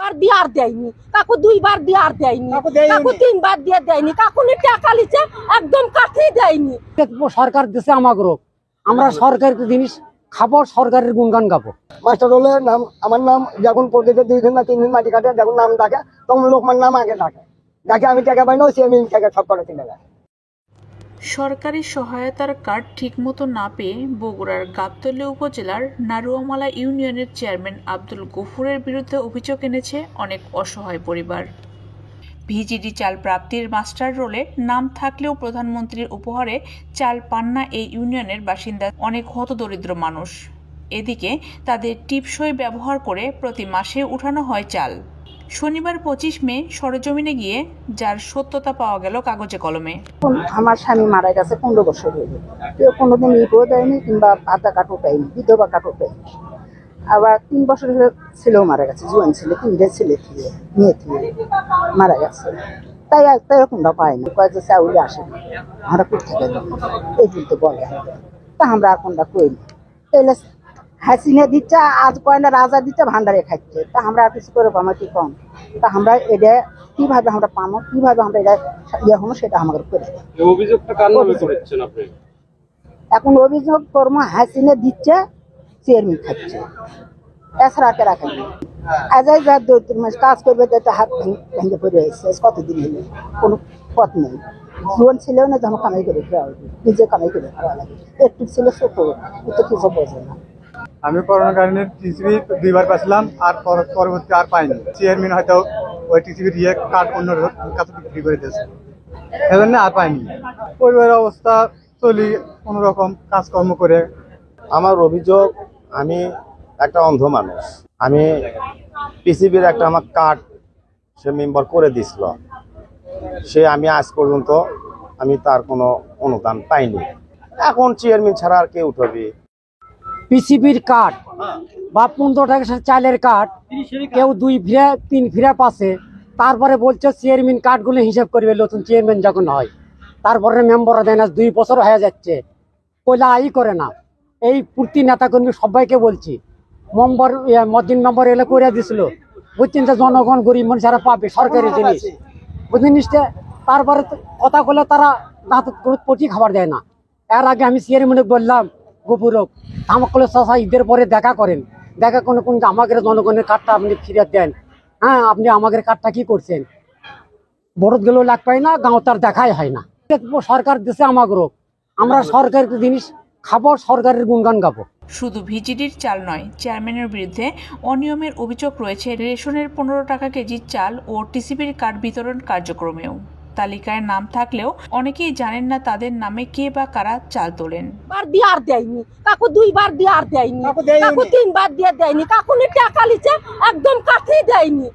বার দিয়ে আর দেয়নি, কাকু দুইবার দিয়ে আর দেয়নি, কাকু তিনবার দিয়ে দেয়নি, কাকু টাকা লিছে একদম কাঠেই দেয়নি। সরকার দেশে আমাগো আমরা সরকারের জিনিস খাবো, সরকারের গুণগান গাবো। মাস্টার হলে নাম আমার নাম যখন প্রতিটা 2 দিন না 3 দিন মাটি কাটে যখন নাম ডাকে তখন লোকমান নাম আগে ডাকে ডাকে আমি টাকা পাই না, সে আমি টাকা সব করে কিনে নেয়। সরকারি সহায়তার কার্ড ঠিকমতো না পেয়ে বগুড়ার গাবতলী উপজেলার নারুয়ামালা ইউনিয়নের চেয়ারম্যান আব্দুল গফুরের বিরুদ্ধে অভিযোগ এনেছে অনেক অসহায় পরিবার। ভিজিডি চাল প্রাপ্তির মাস্টার রোলে নাম থাকলেও প্রধানমন্ত্রীর উপহারে চাল পান না এই ইউনিয়নের বাসিন্দা অনেক হতদরিদ্র মানুষ। এদিকে তাদের টিপসই ব্যবহার করে প্রতি মাসে উঠানো হয় চাল। শনিবার 25 মে সরেজমিনে গিয়ে যার সত্যতা পাওয়া গেল কাগজে কলমে। আমার স্বামী মারা গেছে 15 বছর হয়ে গেল, কেউ কোনোদিন ইটও দেয়নি কিংবা আধা কাঠও দেয়নি, বিধবা কাঠও দেয়নি। আবার 3 বছর ছেলেও মারা গেছে, জোয়ান ছেলে, 3টে ছেলে থেকে মেয়ে থেকে মারা গেছে। তাই কোনটা পাইনি, কয় যে চাউল আসে আমরা কোথেকে এই বলতে বলে, তা আমরা আর কোনটা কইনি। তাইলে হাসিনে দিচ্ছে, আজ কয় না রাজা দিচ্ছে ভান্ডারে খাচ্ছে, তা আমরা আর কিছু করে পাবো কি কম, তা আমরা এটা কিভাবে আমরা পাবো, কিভাবে আমরা এটা ইয়ে হবো সেটা আমাদের করে। এখন অভিযোগ করবো হাসিনে দিচ্ছে, চেয়ারম্যান খাচ্ছে, এছাড়া কে রাখেন আজ যা 2-3 মাস কাজ করবে হাত ভেঙে পড়ে এসেছে, কতদিন হলে কোনো পথ নেই। জীবন ছেলেও না যেন কামাই করে খাওয়া হবে, নিজে কামাই করে খাওয়া লাগে, একটু ছেলে ছোট তো কিছু বোঝে না। আমি করোনাকালীন টিসিবি 2বার পাইছিলাম, আর পরবর্তী আর পাইনি। চেয়ারম্যান হয়তো ওই টিসিবি দিয়ে কার্ড অন্য কাছে বিক্রি করে দিয়েছে, সেজন্য আর পাইনি। পরিবারের অবস্থা চলি কোনো রকম কাজকর্ম করে। আমার অভিযোগ, আমি একটা অন্ধ মানুষ, আমি পিসিবির একটা আমার কার্ড সে মেম্বার করে দিছিল, সে আমি আজ পর্যন্ত আমি তার কোনো অনুদান পাইনি। এখন চেয়ারম্যান ছাড়া আর কে উঠবে? পিসিবির কার্ড বা 15 টাকা চালের কার্ড কেউ 2 ফিরে 3 ফিরে পাচ্ছে, তারপরে বলছে চেয়ারম্যান কার্ডগুলো হিসাব করবে নতুন চেয়ারম্যান যখন হয়, তারপরে মেম্বাররা দেয় না, 2 বছর হয়ে যাচ্ছে, কইলা করে না। এই প্রতি নেতাকর্মী সবাইকে বলছি, মেম্বার মসজিদ মেম্বার এলে করে দিছিল, বুঝছেন যে জনগণ গরিব মানুষ যারা পাবে সরকারি জিনিস জিনিসটা, তারপরে কথা বলে তারা পটি খাবার দেয় না। এর আগে আমি চেয়ারম্যানে বললাম গোপুরক আমাকে চাষা ঈদের পরে দেখা করেন, দেখা কোনো কোন আমাদের জনগণের কার্ডটা আপনি ফিরে দেন। হ্যাঁ, আপনি আমাদের কার্ডটা কি করছেন? বরদ গেলেও লাগ পাই না, গাঁও তার দেখাই হয় না। সরকার দেশে আমাগো আমরা সরকারের জিনিস খাবো, সরকারের গুণগান গাবো। শুধু ভিজিডির চাল নয়, চেয়ারম্যানের বিরুদ্ধে অনিয়মের অভিযোগ রয়েছে রেশনের 15 টাকা কেজি চাল ও টিসিবির কার্ড বিতরণ কার্যক্রমেও। তালিকায় নাম থাকলেও অনেকেই জানেন না তাদের নামে কে বা কারা চাল তোলেন। বার দিয়ে আর দেয়নি, কাকু দুইবার দিয়ে আর দেয়নি, কাকু তিনবার দিয়ে দেয়নি, কাকু টাকা লিছে একদম কাঠেই দেয়নি।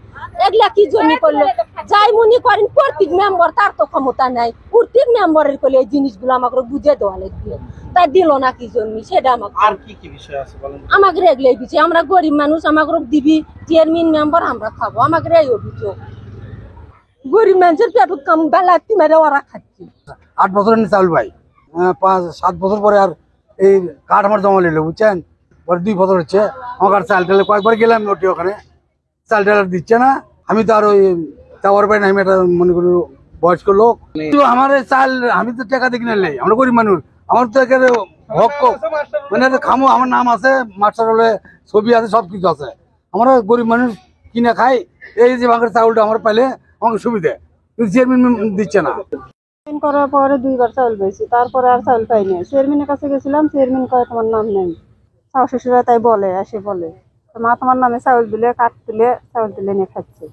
এগুলা কি জন্য করলো? যাই মনে করেন প্রত্যেক মেম্বার, তার তো ক্ষমতা নাই, প্রত্যেক মেম্বারের করলে এই জিনিসগুলো আমাকে বুঝে দেওয়া লাগবে, তাই দিল না কি জন্য সেটা আমাকে। আর কি কি বিষয় আছে বলেন? আমাকে এগুলাই বিষয়, আমরা গরিব মানুষ, আমাকে দিবি চেয়ারম্যান মেম্বার আমরা খাবো, আমাকে এই অভিযোগ। গরিব মানুষের পেটুক কাম বেলাতি মেরে ওরা খাচ্ছি। 8 বছরের চাউল ভাই, 5-7 বছর পরে আর এই কার্ড আমার জমা নিল, বুঝছেন? পরে 2 বছর হচ্ছে আমার চাল টালে কয়েকবার গেলাম ওটি, ওখানে চাল টাল দিচ্ছে না। আমি তো আর ওই চাওয়ার পাই না, আমি একটা মনে করি বয়স্ক লোক, আমার চাল আমি তো টাকা দিয়ে কিনে নেই, আমরা গরিব মানুষ, আমার তো একেবারে হক মানে খামো, আমার নাম আছে, মাস্টার হলে ছবি আছে, সবকিছু আছে, আমরা গরিব মানুষ কিনে খাই। এই যে বাংলার চাউলটা আমার পাইলে আমাকে সুবিধা, কিন্তু চেয়ারম্যান দিচ্ছে না। করার পরে 2বার চাউল পেয়েছি, তারপরে আর চাউল পাইনি। চেয়ারম্যানের কাছে গেছিলাম, চেয়ারম্যান কয় তোমার নাম নেই। শাশু শ্বশুরা তাই বলে, এসে বলে মা তোমার নামে চাউল দিলে, কাঠ তুলে চাউল তুলে নিয়ে খাচ্ছে।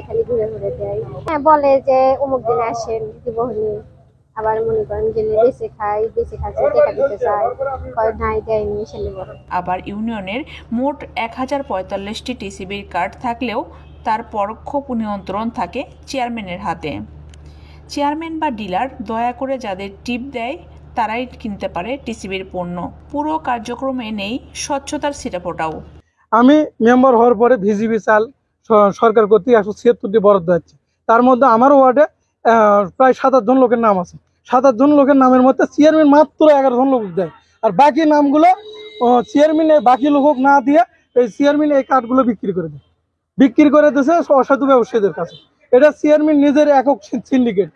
খালি ঘুরে ঘুরে দেয়, হ্যাঁ বলে যে অমুক দিনে আসেন দিবহনি, আবার মনে করেন গেলে বেঁচে খাই, বেঁচে খাচ্ছে টাকা দিতে চায়, কয় নাই দেয়নি ছেলে বড়। আবার ইউনিয়নের মোট 1045টি টিসিবির কার্ড থাকলেও তার পরোক্ষ নিয়ন্ত্রণ থাকে চেয়ারম্যানের হাতে। চেয়ারম্যান বা ডিলার দয়া করে যাদের টিপ দেয় তারাই কিনতে পারে টিসিবির পণ্য। পুরো কার্যক্রমে নেই স্বচ্ছতার ছিটেফোঁটাও। আমি মেম্বার হওয়ার পরে ভিজিবি চাল সরকার কর্তৃক 176টি বরাদ্দ হচ্ছে, তার মধ্যে আমার ওয়ার্ডে প্রায় 7-8 জন লোকের নাম আছে। 7-8 জন লোকের নামের মধ্যে চেয়ারম্যান মাত্র 11 জন লোক দেয়, আর বাকি নামগুলো চেয়ারম্যান বাকি লোক না দিয়ে এই চেয়ারম্যান এই কার্ডগুলো বিক্রি করে দেয়। বিক্রি করে দিয়েছে অসাধু ব্যবসায়ীদের কাছে। এটা চেয়ারম্যান নিজের একক সিন্ডিকেট।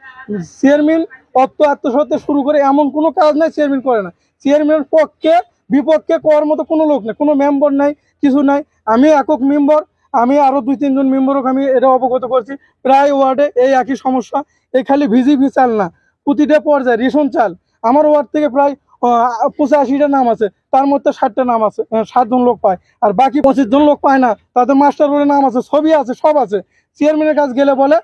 চেয়ারম্যান অর্থ আত্মসাতে শুরু করে এমন কোনো কাজ নাই চেয়ারম্যান করে না। চেয়ারম্যানের পক্ষে বিপক্ষে করার মতো কোনো লোক নেই, কোনো মেম্বার নাই, কিছু নাই। আমি একক মেম্বার, আমি আরো 2-3 জন মেম্বারকে আমি এটা অবগত করছি। প্রায় ওয়ার্ডে এই একই সমস্যা। এই খালি ভিজিপি চাল না, প্রতিটা পর্যায়ে রেশন চাল। আমার ওয়ার্ড থেকে প্রায় 85টা নাম আছে, তার মধ্যে 60টা নাম আছে, 60 জন লোক পায়, আর বাকি 25 জন লোক পায় না। তাদের মাস্টার রোলের নাম আছে, ছবি আছে, সব আছে। চেয়ারম্যানের কাছে গেলে বলে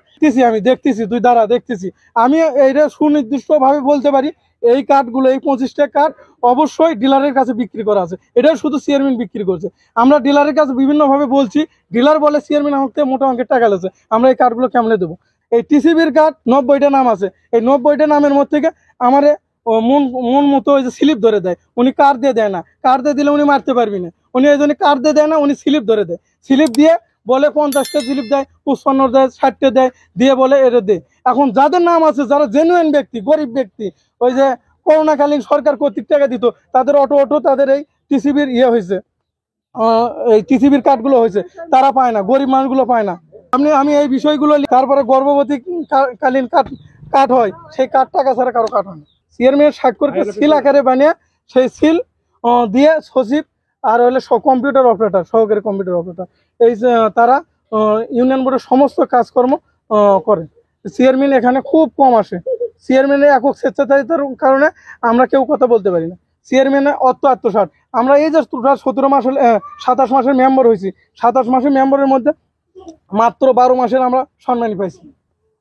আমি দেখতেছি, তুই দাঁড়া দেখতেছি। আমি এইটা সুনির্দিষ্ট ভাবে বলতে পারি, এই কার্ডগুলো, এই 25টা কার্ড অবশ্যই ডিলারের কাছে বিক্রি করা আছে। এটা শুধু চেয়ারম্যান বিক্রি করছে। আমরা ডিলারের কাছে বিভিন্ন ভাবে বলছি, ডিলার বলে চেয়ারম্যান আমাকে মোটা অঙ্কের টাকা লেছে, আমরা এই কার্ডগুলো কেমনে দেবো। এই টিসিবির কার্ড 90টা নাম আছে, এই 90টা নামের মধ্যে থেকে আমারে মন মতো ওই যে স্লিপ ধরে দেয়। উনি কার্ড দিয়ে দেয় না, কার্ড দিয়ে দিলে উনি মারতে পারবি না। উনি এই জন্য কার্ড দিয়ে দেয় না, উনি স্লিপ ধরে দেয়। স্লিপ দিয়ে বলে 50টা স্লিপ দেয়, 55 দেয়, 60টা দেয়, দিয়ে বলে এটা দে। এখন যাদের নাম আছে, যারা জেনুইন ব্যক্তি, গরিব ব্যক্তি, ওই যে করোনাকালীন সরকার কর্তৃক টাকা দিত, তাদের অটো তাদের এই টিসিবির হয়েছে, এই টিসিবির কার্ডগুলো হয়েছে, তারা পায় না, গরিব মানুষগুলো পায় না। আমি এই বিষয়গুলো, তারপরে গর্ভবতী কালীন কার্ড হয়, সেই কার্ড টাকা ছাড়া কারো কার্ড হয় না। চেয়ারম্যান স্বাক্ষরকে সিল আকারে বানিয়ে সেই সিল দিয়ে সচিব আর হলে কম্পিউটার অপারেটর, সহকারী কম্পিউটার অপারেটর, এই তারা ইউনিয়ন বোর্ডের সমস্ত কাজকর্ম করে। চেয়ারম্যান এখানে খুব কম আসে। চেয়ারম্যানের একক স্বেচ্ছাচারিতার কারণে আমরা কেউ কথা বলতে পারি না। চেয়ারম্যানের অর্থ আত্মসাৎ। আমরা এই যে 17 মাস 27 মাসের মেম্বার হয়েছি, 27 মাসের মেম্বারের মধ্যে মাত্র 12 মাসের আমরা সম্মানী পাইছি,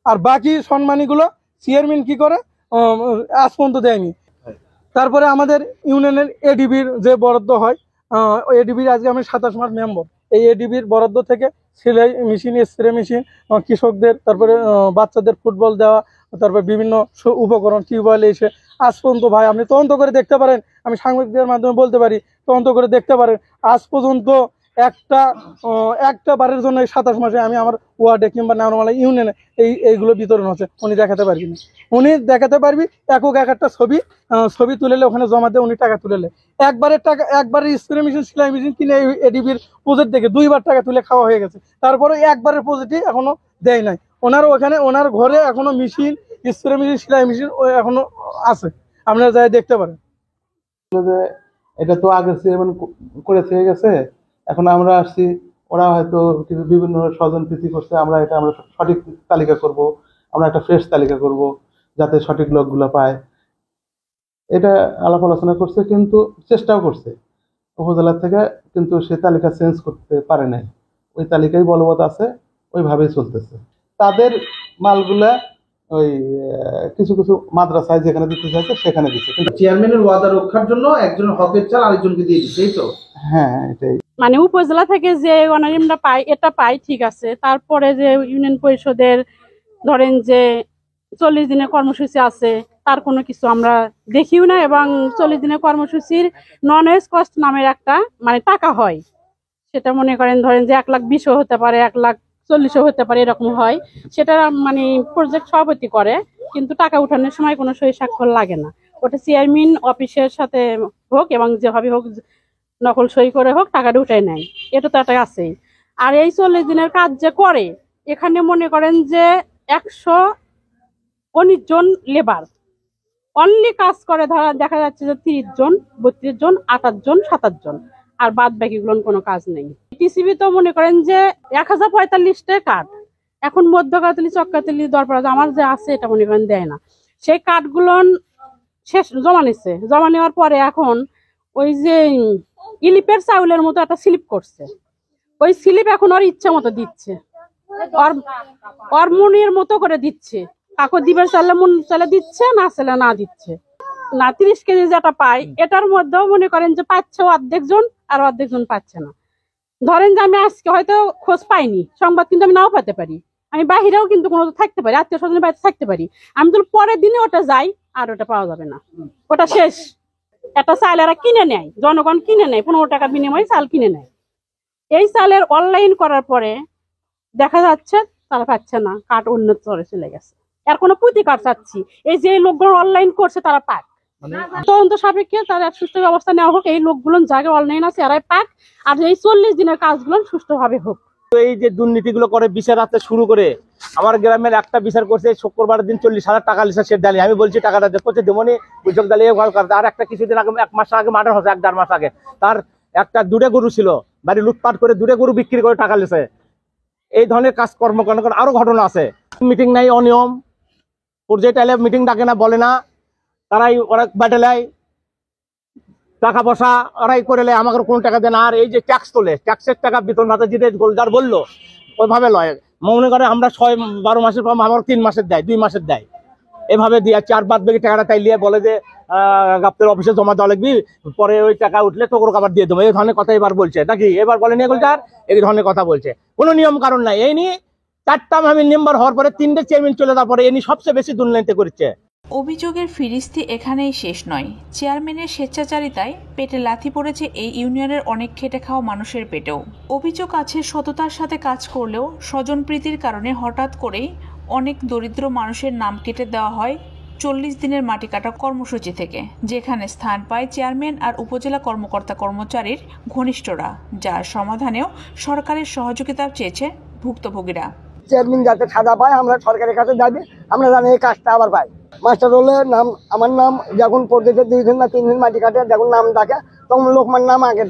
আর বাকি সম্মানীগুলো চেয়ারম্যান কি করে আজ পর্যন্ত দেয়নি। তারপরে আমাদের ইউনিয়নের এডিবির যে বরাদ্দ হয়, এডিবির আজকে আমি 27 মাস মেম্বার। এই এডিবির বরাদ্দ থেকে সেলাই মেশিন, স্প্রে মেশিন, কৃষকদের, তারপরে বাচ্চাদের ফুটবল দেওয়া, তারপর বিভিন্ন উপকরণ, টিউবওয়েল এসে আজ পর্যন্ত ভাই আপনি তদন্ত করে দেখতে পারেন, আমি সাংবাদিকদের মাধ্যমে বলতে পারি, তদন্ত করে দেখতে পারেন, আজ পর্যন্ত একটা বারের জন্য এই 27 মাসে আমি আমার ওয়ার্ডে কিংবা নারমালা ইউনিয়নে এইগুলো বিতরণ হচ্ছে। উনি দেখাতে পারবি না, উনি দেখাতে পারবি একটা ছবি তুলেলে ওখানে জমা দিয়ে উনি টাকা তুলেলে একবারের স্প্রে মেশিন, সেলাই মেশিন কিনে এডিবির প্রজেক্ট দেখে 2বার টাকা তুলে খাওয়া হয়ে গেছে। তারপরে একবারের প্রজেক্টই এখনো দেয় নাই। ওনার ঘরে এখনো মেশিন, স্প্রে মেশিন, সেলাই মেশিন এখনো আছে, আপনারা যাই দেখতে পারেন। এটা তো আগে চেয়ারম্যান করে থেকে গেছে, এখন আমরা আসছি, ওরা হয়তো কিছু বিভিন্ন স্বজন প্রীতি করছে, আমরা সঠিক তালিকা করব, আমরা একটা ফ্রেশ তালিকা করব যাতে সঠিক লোকগুলো পায়। এটা আলাপ আলোচনা করছে, কিন্তু চেষ্টাও করছে উপজেলা থেকে, কিন্তু সে তালিকা চেঞ্জ করতে পারে নাই। ওই তালিকাই বলবৎ আছে, ওইভাবেই চলতেছে। তাদের মালগুলা ওই কিছু মাদ্রাসায় যেখানে দিতে চাইছে সেখানে দিচ্ছে, কিন্তু চেয়ারম্যানের ওয়াদা রক্ষার জন্য একজন হকের চাল আরেকজনকে দিয়ে দিচ্ছে, এই তো? হ্যাঁ, এটাই। মানে উপজেলা থেকে যে অনারিমটা পাই, এটা পাই ঠিক আছে। তারপরে যে ইউনিয়ন পরিষদের ধরেন যে 40 দিনের কর্মসূচি আছে, তার কোনো কিছু আমরা দেখিও না। এবং 40 দিনের কর্মসূচির নন ওয়েজ কস্ট নামের একটা মানে টাকা হয়, সেটা মনে করেন ধরেন যে 1,20,000 হতে পারে, 1,40,000 হতে পারে, এরকম হয়। সেটা মানে প্রজেক্ট সভাপতি করে, কিন্তু টাকা উঠানোর সময় কোনো সই স্বাক্ষর লাগে না। ওটা চেয়ারম্যান অফিসের সাথে হোক এবং যেভাবে হোক নকল সই করে হোক টাকাটা উঠাই নেয়, এটা তো একটা আছেই। আর এই 40 দিনের কাজ যে করে, এখানে মনে করেন যে 119 জন লেবার অনলি কাজ করে, ধরা দেখা যাচ্ছে যে 30 জন, 32 জন, 28 জন, 27 জন, আর বাদ বাকিগুলো কোনো কাজ নেই। টিসিবি তো মনে করেন যে 1045টা কার্ড এখন মধ্যকাতলি, চক্কাতলি, দরপরাজ আমার যে আছে এটা মনে করেন দেয় না। সেই কার্ডগুলো শেষ জমা নিচ্ছে, জমা নেওয়ার পরে এখন ওই যে ইলিপের চাউলের মতো একটা স্লিপ করছে, ওই স্লিপ এখন ওর ইচ্ছা মতো দিচ্ছে, ওর মনের মতো করে দিচ্ছে। কাকু দিবের চালে মন চালে দিচ্ছে, না চালে না দিচ্ছে। না 30 কেজি যেটা পাই, এটার মধ্যেও মনে করেন যে পাচ্ছে অর্ধেক জন, আর অর্ধেক জন পাচ্ছে না। ধরেন যে আমি আজকে হয়তো খোঁজ পাইনি, সংবাদ কিন্তু আমি নাও পেতে পারি, আমি বাহিরেও কিন্তু কোনো থাকতে পারি, আত্মীয় স্বজনের বাড়িতে থাকতে পারি। আমি তো পরের দিনে ওটা যাই, আর ওটা পাওয়া যাবে না, ওটা শেষ। একটা চাল এরা কিনে নেয়, জনগণ কিনে নেয়, 15 টাকা বিনিময়ে চাল কিনে নেয়। এই চালের অনলাইন করার পরে দেখা যাচ্ছে তারা পাচ্ছে না, কার্ড অন্য চরে চলে গেছে। এর কোনো প্রতিকার চাচ্ছি, এই যে লোকগুলো অনলাইন করছে তারা পাক, তদন্ত সাপেক্ষে তার এক সুস্থ ব্যবস্থা নেওয়া হোক, এই লোকগুলো জায়গায় অনলাইন আছে এরাই পাক, আর এই 40 দিনের কাজগুলো সুষ্ঠুভাবে হোক। এই যে দুর্নীতিগুলো করে বিচার রাখতে শুরু করে আমার গ্রামের একটা বিচার করছে শুক্রবার দিন 40,000 টাকা লিসা সে ডালি। আমি বলছি টাকাটা দেখছে দেমনি বুঝক ডালিয়ে ঘর করতে। আর একটা কিছুদিন আগে 1 মাস আগে মার্ডার হচ্ছে, 1-1.5 মাস আগে। তার একটা দুটো গরু ছিল, বাড়ি লুটপাট করে দুটো গরু বিক্রি করে টাকা লিছে। এই ধরনের কাজ কর্মকাণ্ড আরো ঘটনা আছে। মিটিং নাই, অনিয়ম, পর্যায়ে টাইলে মিটিং ডাকে না, বলে না, তারাই ওরা বাটেলায় টাকা পয়সা ওরাই করে লে, আমাকে কোনো টাকা দেয় না। আর এই যে ট্যাক্স তোলে, ট্যাক্সের টাকা বেতন ভাতা দিতে গোলদার বললো ওইভাবে লয়। মনে করে আমরা 6-12 মাসের পর আমার 3 মাসের দেয়, 2 মাসের দেয়, এভাবে দিয়ে 4 বাদ বাকি টাকাটা তাইলিয়ে বলে যে গাপ্তের অফিসে জমা দেওয়া লাগবি, পরে ওই টাকা উঠলে তোকে আবার দিয়ে দেবো। এই ধরনের কথা এবার বলছে নাকি? এবার বলেনি গোলদার, এই ধরনের কথা বলছে। কোনো নিয়ম কারণ নাই। এই নিয়ে 4টা মেম্বার হওয়ার পরে 3টে চেয়ারম্যান চলে যাওয়ার পরে এনি সবচেয়ে বেশি দুর্নীতি করছে। অভিযোগের ফিরিস্তি এখানেই শেষ নয়। চেয়ারম্যানের স্বেচ্ছাচারিতায় পেটে লাথি পড়েছে এই ইউনিয়নের অনেক খেটে খাওয়া মানুষের পেটেও। অভিযোগ আছে সততার সাথে কাজ করলেও স্বজনপ্রীতির কারণে হঠাৎ করেই অনেক দরিদ্র মানুষের নাম কেটে দেওয়া হয় 40 দিনের মাটি কাটা কর্মসূচি থেকে, যেখানে স্থান পায় চেয়ারম্যান আর উপজেলা কর্মকর্তা কর্মচারীর ঘনিষ্ঠরা, যার সমাধানেও সরকারের সহযোগিতা চেয়েছে ভুক্তভোগীরা। চেয়ারম্যান যাতে সাজা পায় আমরা সরকারের কাছে যাবি, আমরা জানি এই কাজটা আবার পাই। মাস্টার রোলের নাম, আমার নাম যখন পর্যায়ে 2 দিন না 3 দিন মাটি কাটে, যখন নাম ডাকে তখন লোকমান নাম আগে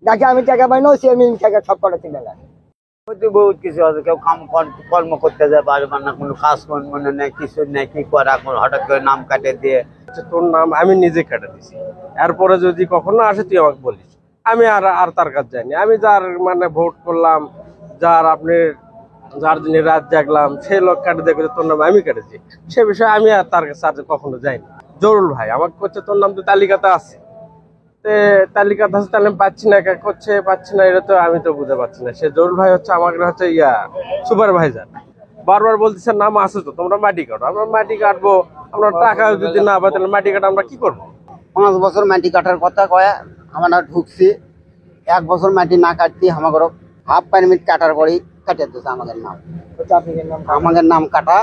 ডাকে, আমি টাকা পাই না, চেয়ারম্যান টাকা সব করে তুলে নেয়। বহুত কিছু আছে, কেউ কর্ম করতে যায় পারবে না, কোনো কাজ কর্ম নেই, কিছু নেই, কি করা, হঠাৎ করে নাম কাটে দিয়ে। তোর নাম আমি নিজে কেটে দিছি, এরপরে যদি কখনো আসে তুই আমাকে বলিস। আমি আর তার কাছে যাইনি। আমি যার মানে ভোট করলাম, যার জন্য রাত জাগলাম, সেই লোক কাটে দেখে তোর নাম আমি কেটেছি, সে বিষয়ে আমি আর তার কাছে কখনো যাইনি। জরুল ভাই আমাকে করছে তোর নাম তো তালিকাতে আছে, তালিকাতে আছে, তাহলে পাচ্ছি না, পাচ্ছি না, এটা তো আমি তো বুঝতে পারছি না। সে জরুল ভাই হচ্ছে আমাকে হচ্ছে সুপারভাইজার, বারবার বলতেছে নাম আছে তো, তোমরা মাটি কাটো। আমরা মাটি কাটবো, আমরা টাকা যদি না পাই তাহলে মাটি কাটা আমরা কি করবো? 5 বছর মাটি কাটার কথা কয়া আমরা ঢুকছি, 1 বছর মাটি না কাটতে আমাকে হাফ পারমিট কাটার পরেই কাটে দিচ্ছে আমাদের নাম কাটা।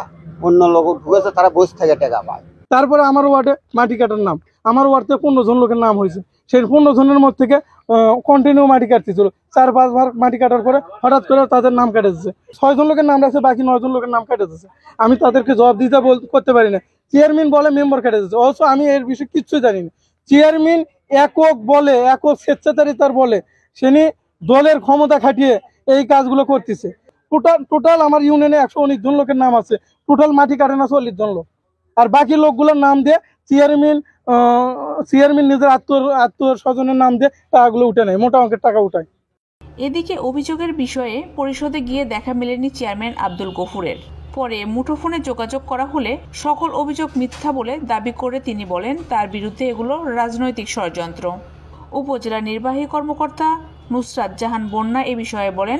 অন্য লোক ঢুকেছে, তারা বসে থেকে টাকা পায়। তারপরে আমার ওয়ার্ডে মাটি কাটার নাম, আমার ওয়ার্ড থেকে 15 জন লোকের নাম হয়েছে। সেই 15 জনের মধ্যে থেকে কন্টিনিউ মাটি কাটতেছিল। 4-5 বার মাটি কাটার পরে হঠাৎ করে তাদের নাম কেটে দিচ্ছে। 6 জন লোকের নাম আছে, বাকি 9 জন লোকের নাম কেটে দিচ্ছে। আমি তাদেরকে জবাব দিতে করতে পারি না। চেয়ারম্যান বলে মেম্বার কেটে দিচ্ছে, অবশ্য আমি এর বিষয়ে কিচ্ছু জানি না। চেয়ারম্যান একক বলে, একক স্বেচ্ছাচারিতার বলে সে দলের ক্ষমতা খাটিয়ে এই কাজগুলো করতেছে। টোটাল আমার ইউনিয়নে 119 জন লোকের নাম আছে, টোটাল মাটি কাটে না 40 জন লোক। আর বাকি লোকগুলোর নাম দিয়ে চেয়ারম্যান নিজের আত্মীয় স্বজনের নাম দিয়ে টাকাগুলো উঠে নেয়, মোটা অঙ্কের টাকা উঠায়। এদিকে অভিযোগের বিষয়ে পরিষদে গিয়ে দেখা মেলেনি চেয়ারম্যান আব্দুল গফুরের। পরে মুঠোফোনে যোগাযোগ করা হলে সকল অভিযোগ মিথ্যা বলে দাবি করে তিনি বলেন তার বিরুদ্ধে এগুলো রাজনৈতিক ষড়যন্ত্র। উপজেলা নির্বাহী কর্মকর্তা নুসরাত জাহান বন্যা এ বিষয়ে বলেন,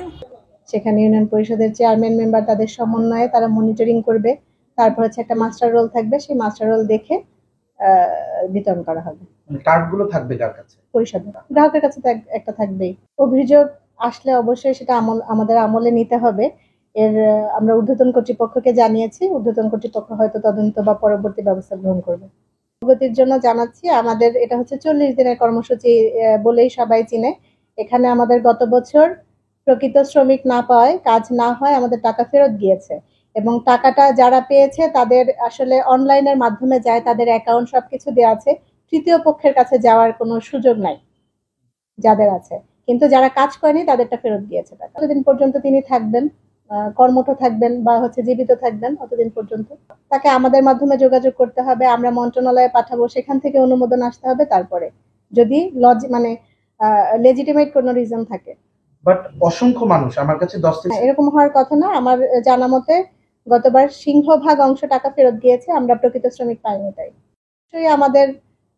সেখানে ইউনিয়ন পরিষদের চেয়ারম্যান মেম্বার তাদের সমন্বয়ে তারা মনিটরিং করবে। তারপর হচ্ছে একটা মাস্টার রোল থাকবে, সেই মাস্টার রোল দেখে বিতরণ করা হবে। কার্ডগুলো থাকবে কার কাছে? পরিষদের গ্রাহকের কাছে তো একটা থাকবেই। অভিযোগ আসলে অবশ্যই সেটা আমাদের আমলে নিতে হবে। আমরা ঊর্ধ্বতন কর্তৃপক্ষকে জানিয়েছি, ঊর্ধ্বতন কর্তৃপক্ষ হয়তো তদন্ত বা পরবর্তী ব্যবস্থা গ্রহণ করবে। অবগতির জন্য জানাচ্ছি, আমাদের এটা হচ্ছে 40 দিনের কর্মসূচি বলেই সবাই চিনে। এখানে আমাদের গত বছর প্রকৃত শ্রমিক না পাওয়ায়, কাজ না হয় আমাদের টাকা ফেরত গিয়েছে, এবং টাকাটা যারা পেয়েছে তাদের আসলে অনলাইনের মাধ্যমে যায়, তাদের অ্যাকাউন্ট সবকিছু দেওয়া আছে, তৃতীয় পক্ষের কাছে যাওয়ার কোনো সুযোগ নাই যাদের আছে। কিন্তু যারা কাজ করেনি তাদেরটা ফেরত গিয়েছে টাকা। যতদিন পর্যন্ত তিনি থাকবেন, কর্মঠ থাকবেন বা জীবিত থাকবেন, ততদিন পর্যন্ত তাকে আমাদের মাধ্যমে যোগাযোগ করতে হবে। আমরা মন্ত্রণালয়ে পাঠাবো, সেখান থেকে অনুমোদন আসতে হবে। তারপরে যদি লেজিটিমেট কোনো রিজন থাকে। বাট অসংখ্য মানুষ আমার কাছে 10 থেকে এরকম হওয়ার কথা না। আমার জানা মতে গতবার সিংহভাগ অংশ টাকা ফেরত গিয়েছে, আমরা প্রকৃত শ্রমিক পাইনি। তাই আমাদের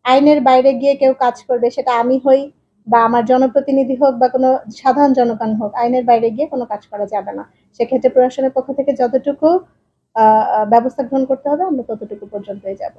আইনের বাইরে গিয়ে কেউ কাজ করবে, সেটা আমি হই বা আমার জনপ্রতিনিধি হোক বা কোনো সাধারণ জনগণ হোক, আইনের বাইরে গিয়ে কোনো কাজ করা যাবে না। সেক্ষেত্রে প্রশাসনের পক্ষ থেকে যতটুকু ব্যবস্থা গ্রহণ করতে হবে আমরা ততটুকু পর্যন্তই যাব।